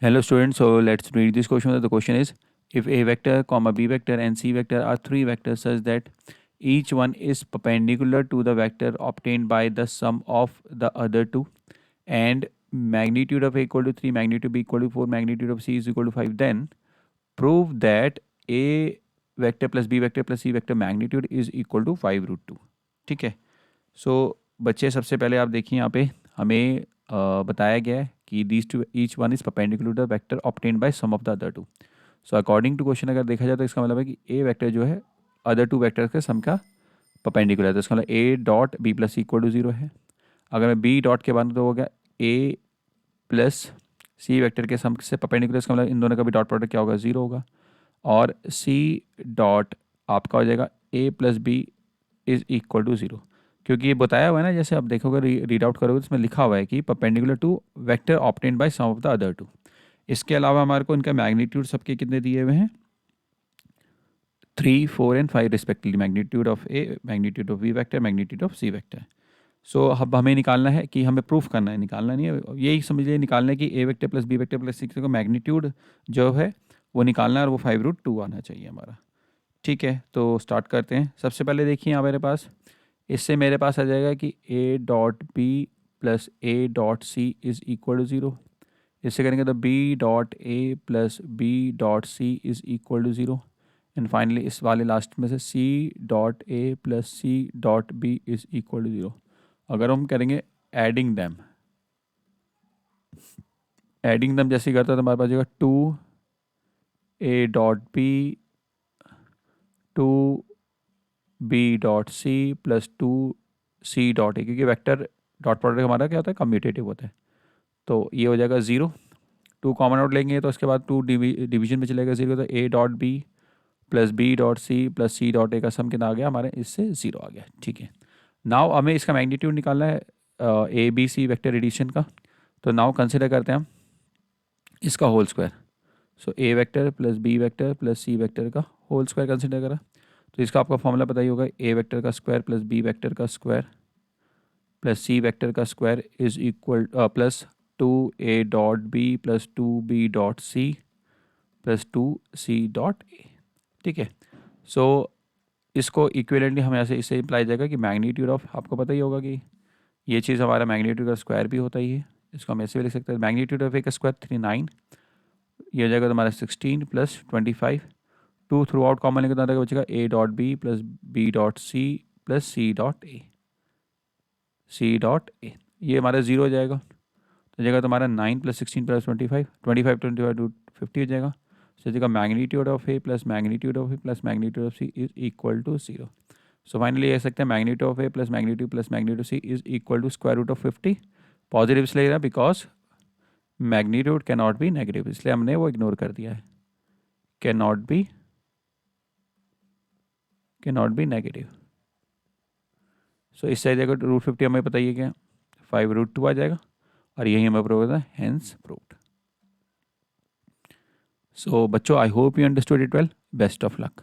Hello students, so let's read this question. The question is, if a vector, comma b vector and c vector are three vectors such that each one is perpendicular to the vector obtained by the sum of the other two, and magnitude of a equal to 3, magnitude of b equal to 4, magnitude of c is equal to 5, then prove that a vector plus b vector plus c vector magnitude is equal to 5√2. ठीक है. सो बच्चे सबसे पहले आप देखिए यहाँ पे हमें बताया गया है कि these two each one is perpendicular to the vector obtained by sum of the other two. So according to question अगर देखा जाए तो इसका मतलब है कि ए वेक्टर जो है अदर टू वेक्टर के सम का परपेंडिकुलर है. तो इसका मतलब A dot B plus equal to 0 है. अगर मैं बी डॉट के बाद तो हो गया ए प्लस सी वेक्टर के सम से परपेंडिकुलर. इसका मतलब इन दोनों का भी डॉट प्रोडक्ट क्या होगा, 0 होगा. और सी डॉट आपका हो जाएगा A plus B is equal to 0, क्योंकि ये बताया हुआ है ना, जैसे आप देखोगे रीड आउट करोगे तो इसमें लिखा हुआ है कि perpendicular to vector obtained by sum of the other two. इसके अलावा हमारे को इनका मैग्नीट्यूड सबके कितने दिए हुए हैं, 3, 4 and 5 respectively. Magnitude of A, magnitude of B vector, magnitude of C vector. So अब हमें निकालना है कि हमें प्रूफ करना है, निकालना नहीं है, यही समझिए निकालना है कि A vector plus B vector plus C vector का मैग्नीट्यूड जो है वो निकालना है और वो 5√2 आना चाहिए हमारा. ठीक है, तो स्टार्ट करते हैं. सबसे पहले देखिए यहाँ मेरे पास, इससे मेरे पास आ जाएगा कि A dot B plus A dot C is equal to 0. इससे करेंगे तो B dot A plus B dot C is equal to 0. And finally इस वाले लास्ट में से C dot A plus C dot B is equal to 0. अगर हम करेंगे एडिंग दैम जैसे करता है तो हमारे पास जाएगा 2 A dot B 2 B dot C plus 2 C dot A, क्योंकि वेक्टर डॉट प्रोडक्ट हमारा क्या होता है, कम्यूटेटिव होता है. तो ये हो जाएगा 0. 2 कॉमन आउट लेंगे तो उसके बाद 2 डिवीजन में चलेगा 0. तो A dot B plus B dot C plus C dot A का सम कितना आ गया हमारे, इससे 0 आ गया. ठीक है, नाउ हमें इसका मैग्नीट्यूड निकालना है A B C vector addition का. तो नाउ कंसिडर करते हैं हम इसका whole square. So A vector plus B vector plus C vector का होल स्क्वायर कंसिडर करा. तो इसका आपका फॉर्मूला पता ही होगा, ए वेक्टर का स्क्वायर प्लस बी वेक्टर का स्क्वायर प्लस सी वेक्टर का square is equal plus 2 A dot B plus 2 B dot C plus 2 C dot ए. ठीक है, सो इसको इक्विवेलेंटली हम ऐसे इससे अप्लाई जाएगा कि मैग्नीट्यूड ऑफ, आपको पता ही होगा कि ये चीज़ हमारा मैग्नीट्यूड का स्क्वायर भी होता ही है. इसको हम ऐसे भी लिख सकते हैं, मैग्नीट्यूड ऑफ ए का स्क्वायर 39, ये हो जाएगा तुम्हारा 16 प्लस 25. 2 थ्रू आउट कॉमन लेकर तो बचेगा A dot B plus B dot C plus C dot A. ये हमारा 0 हो जाएगा. तो जाएगा तुम्हारा 9 प्लस 16 प्लस 25, 25 टू 50 हो जाएगा. तो जाएगा magnitude of A plus magnitude of A plus magnitude of C is equal to 0. So finally कह सकते हैं magnitude of A plus magnitude of C is equal to square root of 50. Positive इसलिए रहा because magnitude cannot be negative, इसलिए हमने वो ignore कर दिया है. Cannot be negative. So इस साइड जगह √50 हमें पता ही है क्या, 5√2 आ जाएगा. और यही हमें प्रूव होता है, हेंस प्रूव्ड. सो बच्चों, I hope you understood it well. Best of luck.